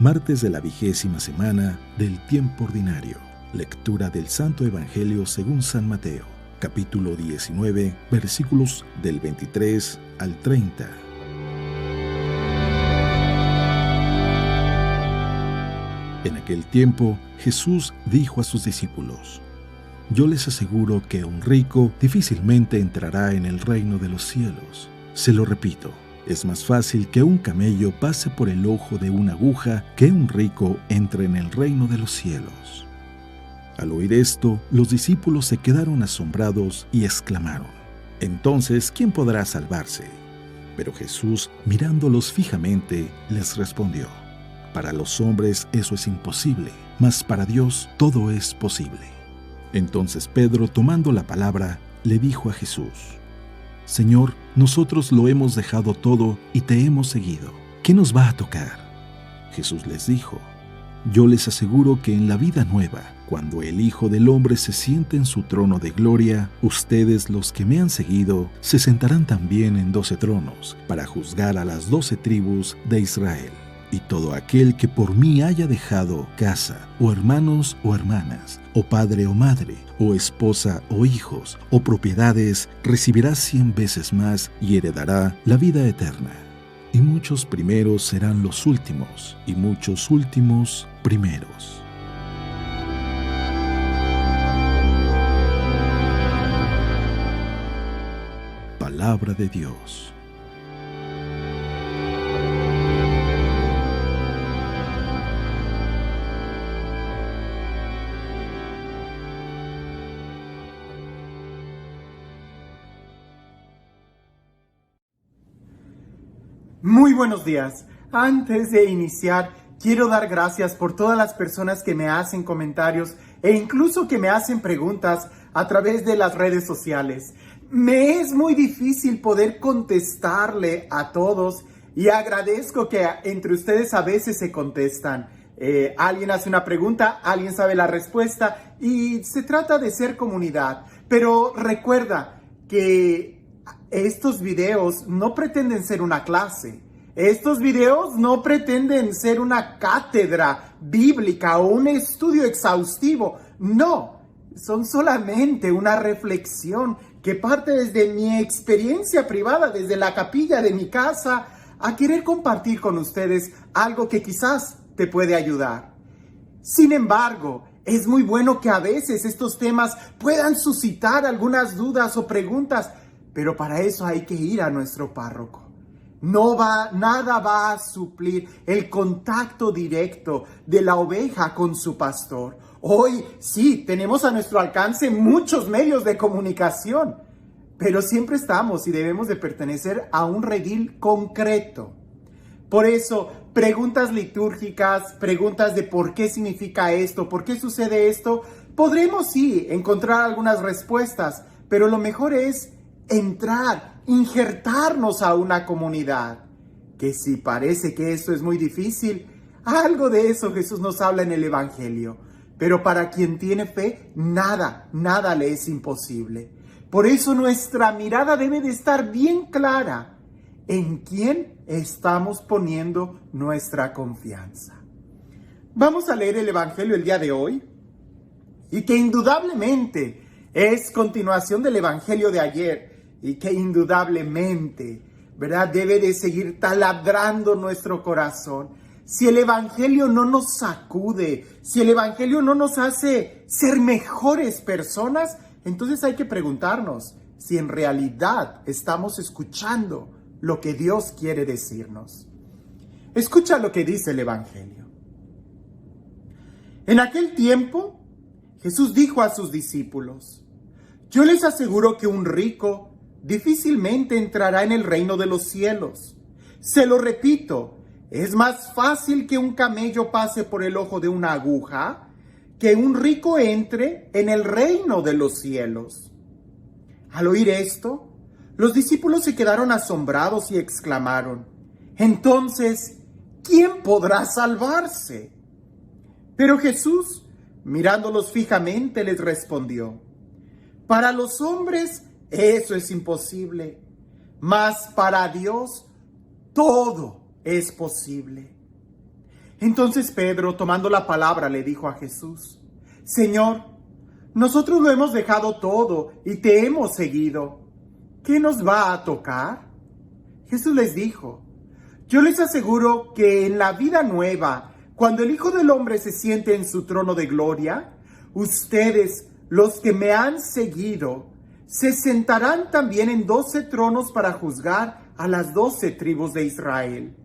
Martes de la 20ª semana del tiempo ordinario. Lectura del Santo Evangelio según San Mateo, capítulo 19, versículos del 23 al 30. En aquel tiempo, Jesús dijo a sus discípulos: Yo les aseguro que un rico difícilmente entrará en el reino de los cielos. Se lo repito, es más fácil que un camello pase por el ojo de una aguja que un rico entre en el reino de los cielos. Al oír esto, los discípulos se quedaron asombrados y exclamaron: Entonces, ¿quién podrá salvarse? Pero Jesús, mirándolos fijamente, les respondió: Para los hombres eso es imposible, mas para Dios todo es posible. Entonces Pedro, tomando la palabra, le dijo a Jesús: Señor, nosotros lo hemos dejado todo y te hemos seguido. ¿Qué nos va a tocar? Jesús les dijo: Yo les aseguro que en la vida nueva, cuando el Hijo del Hombre se siente en su trono de gloria, ustedes, los que me han seguido, se sentarán también en 12 tronos para juzgar a las 12 tribus de Israel. Y todo aquel que por mí haya dejado casa, o hermanos o hermanas, o padre o madre, o esposa o hijos, o propiedades, recibirá 100 veces más y heredará la vida eterna. Y muchos primeros serán los últimos, y muchos últimos primeros. Palabra de Dios. Muy buenos días. Antes de iniciar, quiero dar gracias por todas las personas que me hacen comentarios e incluso que me hacen preguntas a través de las redes sociales. Me es muy difícil poder contestarle a todos y agradezco que entre ustedes a veces se contestan. Alguien hace una pregunta, alguien sabe la respuesta y se trata de ser comunidad. Pero recuerda que estos videos no pretenden ser una clase. Estos videos no pretenden ser una cátedra bíblica o un estudio exhaustivo. No, son solamente una reflexión que parte desde mi experiencia privada, desde la capilla de mi casa, a querer compartir con ustedes algo que quizás te puede ayudar. Sin embargo, es muy bueno que a veces estos temas puedan suscitar algunas dudas o preguntas, pero para eso hay que ir a nuestro párroco. Nada va a suplir el contacto directo de la oveja con su pastor. Hoy sí, tenemos a nuestro alcance muchos medios de comunicación, pero siempre estamos y debemos de pertenecer a un redil concreto. Por eso, preguntas litúrgicas, preguntas de por qué significa esto, por qué sucede esto, podremos sí encontrar algunas respuestas, pero lo mejor es entrar, injertarnos a una comunidad. Que si parece que esto es muy difícil, algo de eso Jesús nos habla en el Evangelio. Pero para quien tiene fe, nada le es imposible. Por eso nuestra mirada debe de estar bien clara en quién estamos poniendo nuestra confianza. Vamos a leer el Evangelio el día de hoy y que indudablemente es continuación del Evangelio de ayer y que indudablemente, ¿verdad?, debe de seguir taladrando nuestro corazón. Si el Evangelio no nos sacude, si el Evangelio no nos hace ser mejores personas, entonces hay que preguntarnos si en realidad estamos escuchando lo que Dios quiere decirnos. Escucha lo que dice el Evangelio. En aquel tiempo, Jesús dijo a sus discípulos: Yo les aseguro que un rico difícilmente entrará en el reino de los cielos. Se lo repito, es más fácil que un camello pase por el ojo de una aguja que un rico entre en el reino de los cielos. Al oír esto, los discípulos se quedaron asombrados y exclamaron: Entonces, ¿quién podrá salvarse? Pero Jesús, mirándolos fijamente, les respondió: Para los hombres eso es imposible, mas para Dios todo es posible. Entonces Pedro, tomando la palabra, le dijo a Jesús: Señor, nosotros lo hemos dejado todo y te hemos seguido. ¿Qué nos va a tocar? Jesús les dijo: yo les aseguro que en la vida nueva, cuando el Hijo del Hombre se siente en su trono de gloria, ustedes, los que me han seguido, se sentarán también en 12 tronos para juzgar a las 12 tribus de Israel.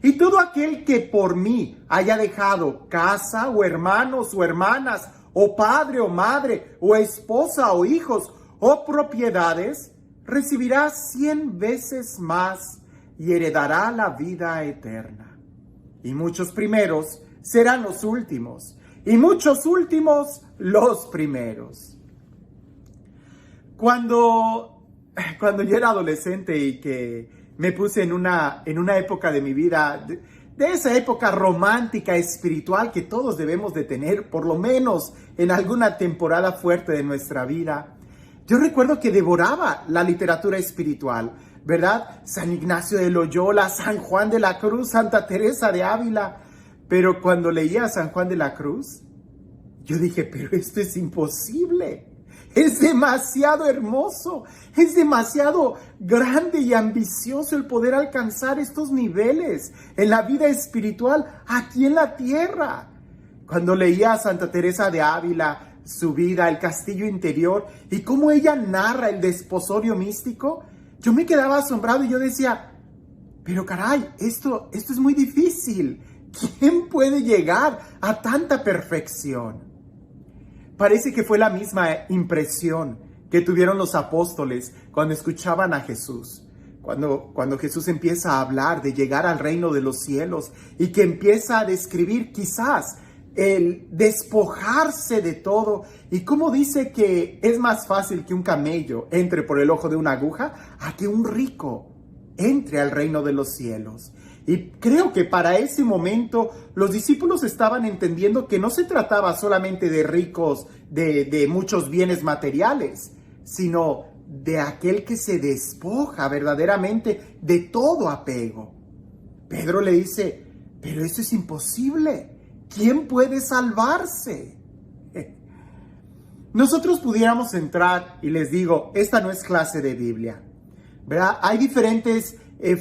Y todo aquel que por mí haya dejado casa o hermanos o hermanas, o padre o madre, o esposa o hijos, o propiedades, recibirá 100 veces más y heredará la vida eterna. Y muchos primeros serán los últimos, y muchos últimos los primeros. Cuando yo era adolescente y que me puse en una época de mi vida, de esa época romántica, espiritual que todos debemos de tener, por lo menos en alguna temporada fuerte de nuestra vida, yo recuerdo que devoraba la literatura espiritual, ¿verdad? San Ignacio de Loyola, San Juan de la Cruz, Santa Teresa de Ávila. Pero cuando leía a San Juan de la Cruz, yo dije, pero esto es imposible. Es demasiado hermoso, es demasiado grande y ambicioso el poder alcanzar estos niveles en la vida espiritual aquí en la tierra. Cuando leía a Santa Teresa de Ávila, su vida, el castillo interior y cómo ella narra el desposorio místico, yo me quedaba asombrado y yo decía, pero caray, esto es muy difícil. ¿Quién puede llegar a tanta perfección? Parece que fue la misma impresión que tuvieron los apóstoles cuando escuchaban a Jesús. Cuando Jesús empieza a hablar de llegar al reino de los cielos y que empieza a describir quizás el despojarse de todo y cómo dice que es más fácil que un camello entre por el ojo de una aguja a que un rico entre al reino de los cielos. Y creo que para ese momento los discípulos estaban entendiendo que no se trataba solamente de ricos, de muchos bienes materiales, sino de aquel que se despoja verdaderamente de todo apego. Pedro le dice, pero esto es imposible. ¿Quién puede salvarse? Nosotros pudiéramos entrar y les digo, esta no es clase de Biblia, ¿verdad? Hay diferentes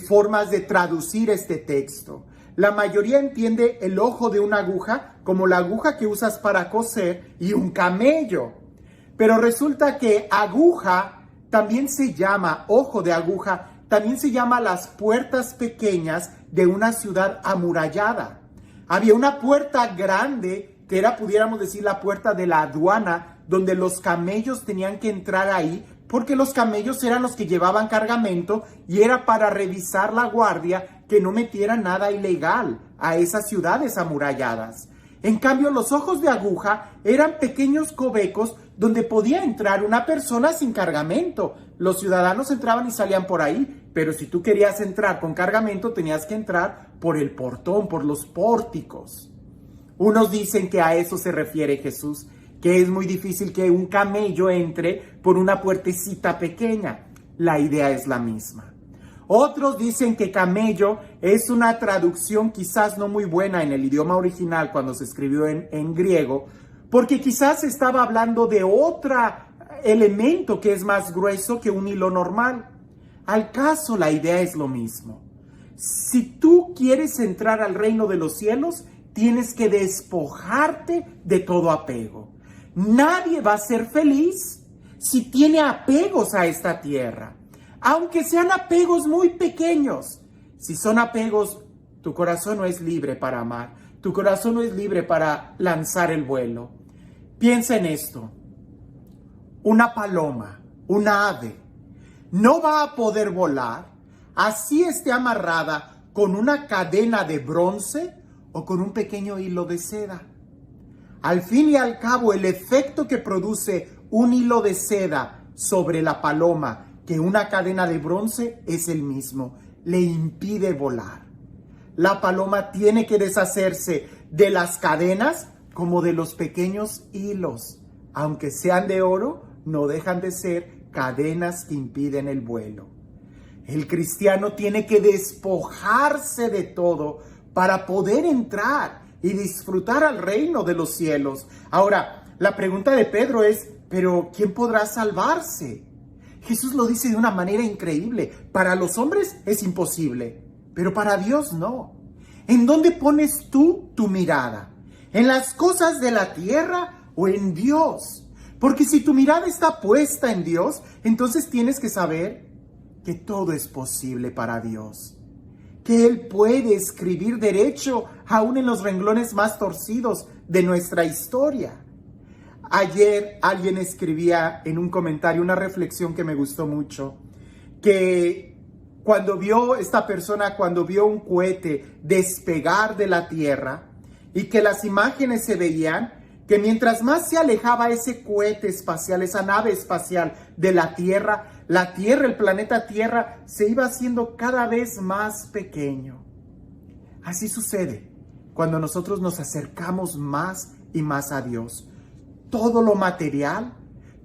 formas de traducir este texto. La mayoría entiende el ojo de una aguja como la aguja que usas para coser y un camello. Pero resulta que aguja también se llama, ojo de aguja, también se llama las puertas pequeñas de una ciudad amurallada. Había una puerta grande que era, pudiéramos decir, la puerta de la aduana, donde los camellos tenían que entrar ahí, porque los camellos eran los que llevaban cargamento y era para revisar la guardia que no metiera nada ilegal a esas ciudades amuralladas. En cambio, los ojos de aguja eran pequeños covecos donde podía entrar una persona sin cargamento. Los ciudadanos entraban y salían por ahí, pero si tú querías entrar con cargamento, tenías que entrar por el portón, por los pórticos. Unos dicen que a eso se refiere Jesús, que es muy difícil que un camello entre por una puertecita pequeña. La idea es la misma. Otros dicen que camello es una traducción quizás no muy buena en el idioma original cuando se escribió en griego, porque quizás estaba hablando de otro elemento que es más grueso que un hilo normal. Al caso, la idea es lo mismo. Si tú quieres entrar al reino de los cielos, tienes que despojarte de todo apego. Nadie va a ser feliz si tiene apegos a esta tierra, aunque sean apegos muy pequeños. Si son apegos, tu corazón no es libre para amar, tu corazón no es libre para lanzar el vuelo. Piensa en esto, una paloma, una ave, no va a poder volar así esté amarrada con una cadena de bronce o con un pequeño hilo de seda. Al fin y al cabo, el efecto que produce un hilo de seda sobre la paloma que una cadena de bronce es el mismo, le impide volar. La paloma tiene que deshacerse de las cadenas como de los pequeños hilos. Aunque sean de oro, no dejan de ser cadenas que impiden el vuelo. El cristiano tiene que despojarse de todo para poder entrar y disfrutar al reino de los cielos. Ahora, la pregunta de Pedro es, ¿pero quién podrá salvarse? Jesús lo dice de una manera increíble. Para los hombres es imposible, pero para Dios no. ¿En dónde pones tú tu mirada? ¿En las cosas de la tierra o en Dios? Porque si tu mirada está puesta en Dios, entonces tienes que saber que todo es posible para Dios. Que Él puede escribir derecho aún en los renglones más torcidos de nuestra historia. Ayer alguien escribía en un comentario una reflexión que me gustó mucho, que cuando vio un cohete despegar de la Tierra y que las imágenes se veían, que mientras más se alejaba ese cohete espacial, esa nave espacial de la Tierra, el planeta Tierra, se iba haciendo cada vez más pequeño. Así sucede cuando nosotros nos acercamos más y más a Dios. Todo lo material,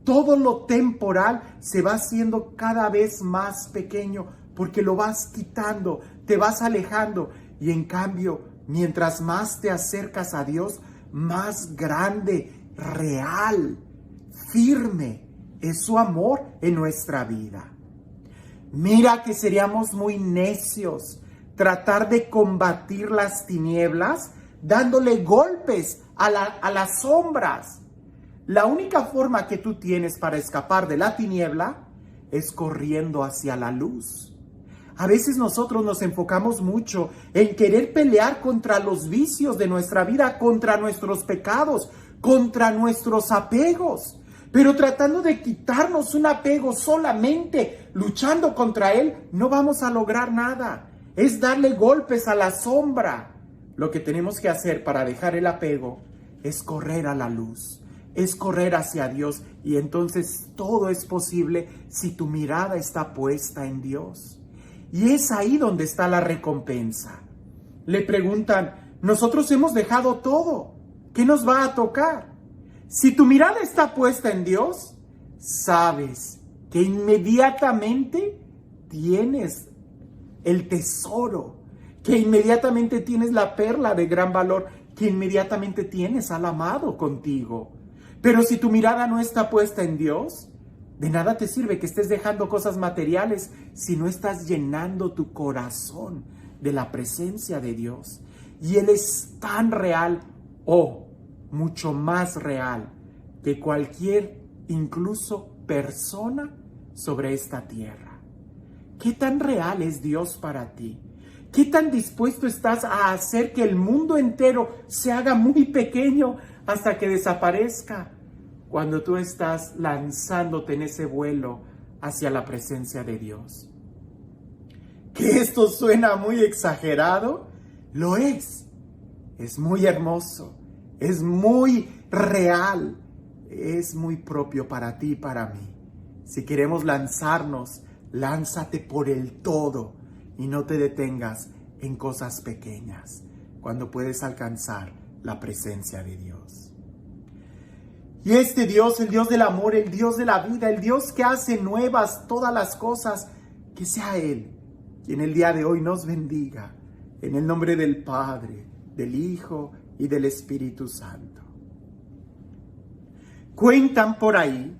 todo lo temporal se va haciendo cada vez más pequeño porque lo vas quitando, te vas alejando y en cambio, mientras más te acercas a Dios, más grande, real, firme es su amor en nuestra vida. Mira que seríamos muy necios tratar de combatir las tinieblas dándole golpes a las sombras. La única forma que tú tienes para escapar de la tiniebla es corriendo hacia la luz. A veces nosotros nos enfocamos mucho en querer pelear contra los vicios de nuestra vida, contra nuestros pecados, contra nuestros apegos. Pero tratando de quitarnos un apego solamente luchando contra él, no vamos a lograr nada. Es darle golpes a la sombra. Lo que tenemos que hacer para dejar el apego es correr a la luz. Es correr hacia Dios y entonces todo es posible si tu mirada está puesta en Dios. Y es ahí donde está la recompensa. Le preguntan, nosotros hemos dejado todo, ¿qué nos va a tocar? Si tu mirada está puesta en Dios, sabes que inmediatamente tienes el tesoro, que inmediatamente tienes la perla de gran valor, que inmediatamente tienes al amado contigo. Pero si tu mirada no está puesta en Dios, de nada te sirve que estés dejando cosas materiales si no estás llenando tu corazón de la presencia de Dios. Y Él es tan real o mucho más real que cualquier, incluso persona sobre esta tierra. ¿Qué tan real es Dios para ti? ¿Qué tan dispuesto estás a hacer que el mundo entero se haga muy pequeño hasta que desaparezca cuando tú estás lanzándote en ese vuelo hacia la presencia de Dios? ¿Que esto suena muy exagerado? Lo es. Es muy hermoso, es muy real, es muy propio para ti y para mí. Si queremos lanzarnos, lánzate por el todo y no te detengas en cosas pequeñas cuando puedes alcanzar la presencia de Dios. Y este Dios, el Dios del amor, el Dios de la vida, el Dios que hace nuevas todas las cosas, que sea Él quien el día de hoy nos bendiga, en el nombre del Padre, del Hijo y del Espíritu Santo. Cuentan por ahí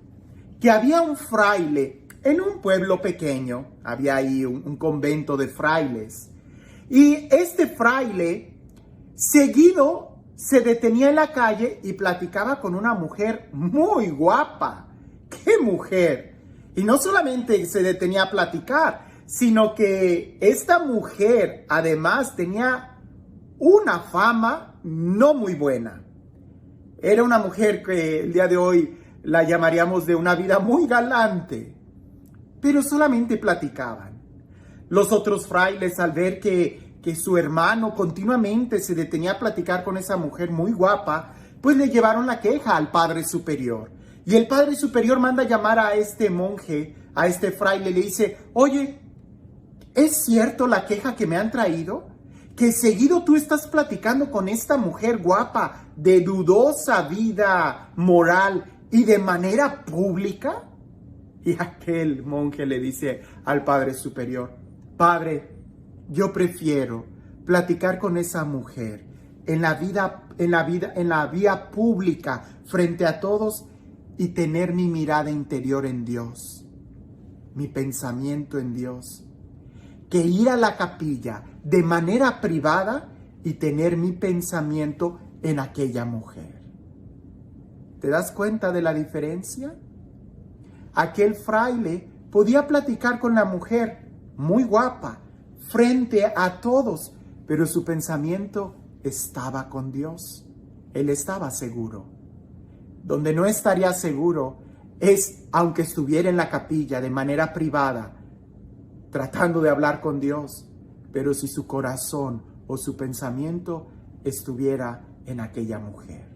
que había un fraile en un pueblo pequeño, había ahí un convento de frailes, y este fraile seguido se detenía en la calle y platicaba con una mujer muy guapa. ¡Qué mujer! Y no solamente se detenía a platicar, sino que esta mujer además tenía una fama no muy buena. Era una mujer que el día de hoy la llamaríamos de una vida muy galante, pero solamente platicaban. Los otros frailes, al ver que su hermano continuamente se detenía a platicar con esa mujer muy guapa, pues le llevaron la queja al Padre Superior. Y el Padre Superior manda llamar a este monje, a este fraile, le dice, oye, ¿es cierto la queja que me han traído? Que seguido tú estás platicando con esta mujer guapa, de dudosa vida moral y de manera pública. Y aquel monje le dice al Padre Superior, Padre, yo prefiero platicar con esa mujer en la vía pública frente a todos y tener mi mirada interior en Dios, mi pensamiento en Dios, que ir a la capilla de manera privada y tener mi pensamiento en aquella mujer. ¿Te das cuenta de la diferencia? Aquel fraile podía platicar con la mujer, muy guapa, frente a todos, pero su pensamiento estaba con Dios. Él estaba seguro. Donde no estaría seguro es, aunque estuviera en la capilla de manera privada, tratando de hablar con Dios, pero si su corazón o su pensamiento estuviera en aquella mujer.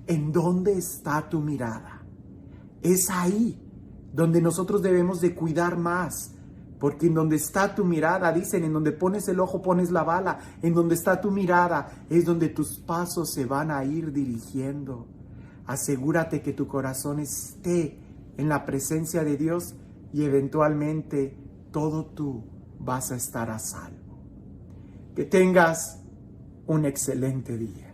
¿En dónde está tu mirada? Es ahí donde nosotros debemos de cuidar más, porque en donde está tu mirada, dicen, en donde pones el ojo pones la bala, en donde está tu mirada es donde tus pasos se van a ir dirigiendo. Asegúrate que tu corazón esté en la presencia de Dios y eventualmente todo tú vas a estar a salvo. Que tengas un excelente día.